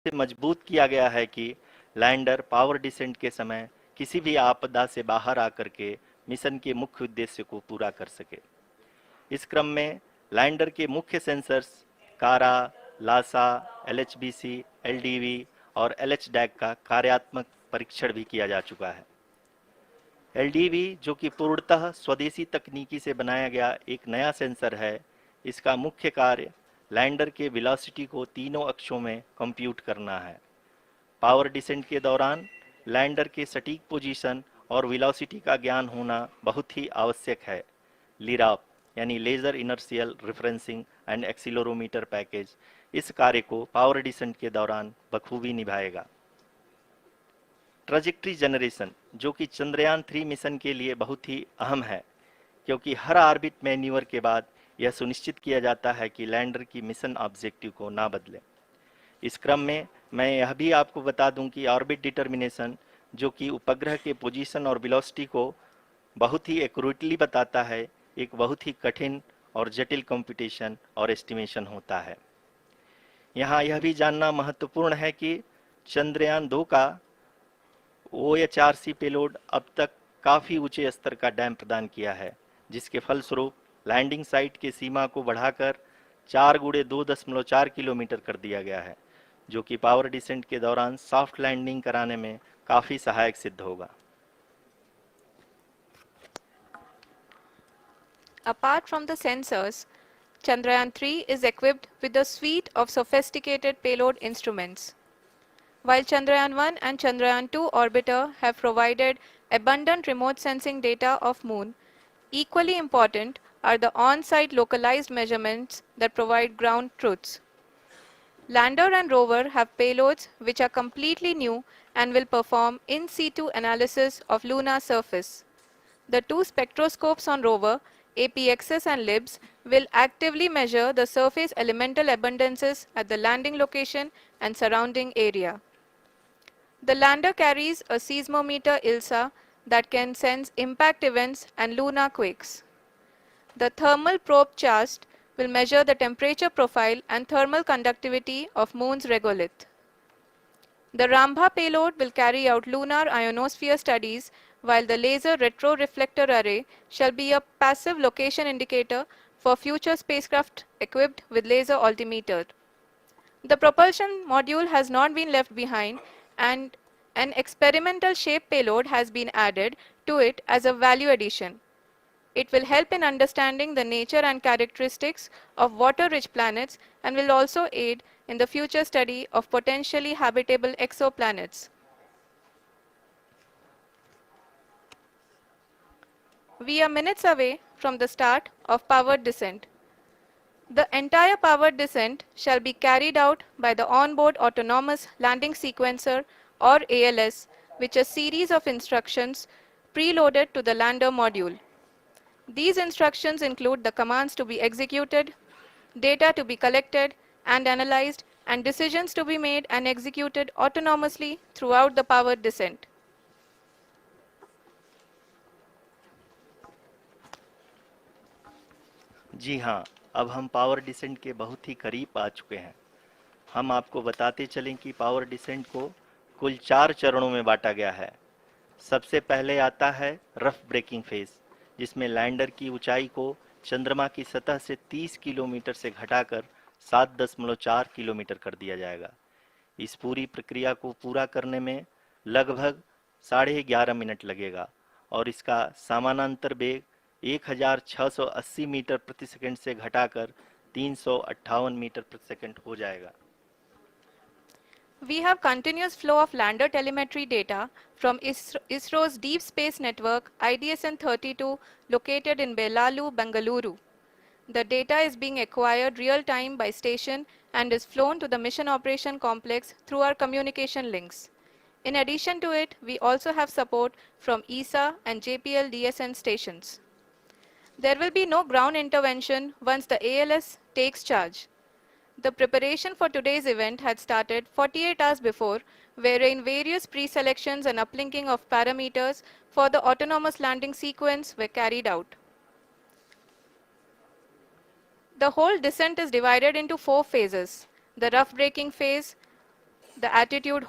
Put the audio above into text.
से मजबूत किया गया है कि लैंडर पावर डिसेंट के समय किसी भी आपदा से बाहर आकर के मिशन के मुख्य उद्देश्य को पूरा कर सके। इस क्रम में लैंडर के मुख्य सेंसर्स कारा, लासा, एलएचबीसी, एलडीवी और एलएचडैक का कार्यात्मक परीक्षण भी किया जा चुका है। एलडीवी, जो कि पूर्णतः स्वदेशी तकनीकी से बनाया गया एक नया सेंसर है, इसका मुख्य कार्य लैंडर के वेलोसिटी को तीनों अक्षों में कंप्यूट करना है। पावर डिसेंट के दौरान लैंडर के सटीक पोजीशन और वेलोसिटी का ज्ञान होना बहुत ही आवश्यक है। लिराप यानी laser inertial referencing and accelerometer package इस कार्य को पावर डिसेंट के दौरान बखूबी निभाएगा। ट्रजेक्ट्री जनरेशन, जो कि चंद्रयान 3 मिशन के लिए बहुत ही अहम है, क्योंकि हर ऑर्बिट मैन्यूवर के बाद यह सुनिश्चित किया जाता है कि लैंडर की मिशन ऑब्जेक्टिव को ना बदले। इस क्रम में मैं यह भी आपको बता दूं कि ऑर्बिट डिटर्मिनेशन, जो कि उपग्रह के पोजीशन और वेलोसिटी को बहुत ही एक्यूरेटली बताता है, एक बहुत ही कठिन और जटिल कंप्यूटेशन और एस्टिमेशन होता है। यहाँ यह भी जानना महत्वपूर्ण है कि चंद्रयान 2 का OHRC पेलोड अब तक काफ़ी ऊंचे स्तर का डैम प्रदान किया है, जिसके फलस्वरूप लैंडिंग साइट की सीमा को बढ़ाकर 4x2.4 किलोमीटर कर दिया गया है, जो कि पावर डिसेंट के दौरान सॉफ्ट लैंडिंग कराने में काफ़ी सहायक सिद्ध होगा। Apart from the sensors, Chandrayaan 3 is equipped with a suite of sophisticated payload instruments. While Chandrayaan 1 and Chandrayaan 2 orbiter have provided abundant remote sensing data of Moon, equally important are the on-site localized measurements that provide ground truths. Lander and rover have payloads which are completely new and will perform in situ analysis of lunar surface. The two spectroscopes on rover, APXS and LIBS, will actively measure the surface elemental abundances at the landing location and surrounding area. The lander carries a seismometer ILSA that can sense impact events and lunar quakes. The thermal probe CHAST will measure the temperature profile and thermal conductivity of Moon's regolith. The Rambha payload will carry out lunar ionosphere studies, while the laser retroreflector array shall be a passive location indicator for future spacecraft equipped with laser altimeter. The propulsion module has not been left behind, and an experimental shape payload has been added to it as a value addition. It will help in understanding the nature and characteristics of water-rich planets and will also aid in the future study of potentially habitable exoplanets. We are minutes away from the start of powered descent. The entire powered descent shall be carried out by the onboard autonomous landing sequencer, or ALS, which is a series of instructions preloaded to the lander module. These instructions include the commands to be executed, data to be collected and analyzed, and decisions to be made and executed autonomously throughout the powered descent. जी हाँ, अब हम power descent के बहुत ही करीब आ चुके हैं। हम आपको बताते चलें कि पावर डिसेंट को कुल 4 चरणों में बांटा गया है। सबसे पहले आता है रफ ब्रेकिंग फेज, जिसमें लैंडर की ऊंचाई को चंद्रमा की सतह से 30 किलोमीटर से घटाकर 7.4 किलोमीटर कर दिया जाएगा। इस पूरी प्रक्रिया को पूरा करने में लगभग 11.5 मिनट लगेगा और इसका समानांतर वेग 1680 मीटर प्रति सेकंड से घटाकर 358 मीटर प्रति सेकंड हो जाएगा। We have continuous flow of lander telemetry data from ISRO's Deep Space Network IDSN-32 located in Belalu, Bengaluru. The data is being acquired real-time by station and is flown to the Mission Operation Complex through our communication links. In addition to it, we also have support from ESA and JPL DSN stations. There will be no ground intervention once the ALS takes charge. The preparation for today's event had started 48 hours before, wherein various pre-selections and uplinking of parameters for the autonomous landing sequence were carried out. The whole descent is divided into 4 phases: the rough braking phase, The attitude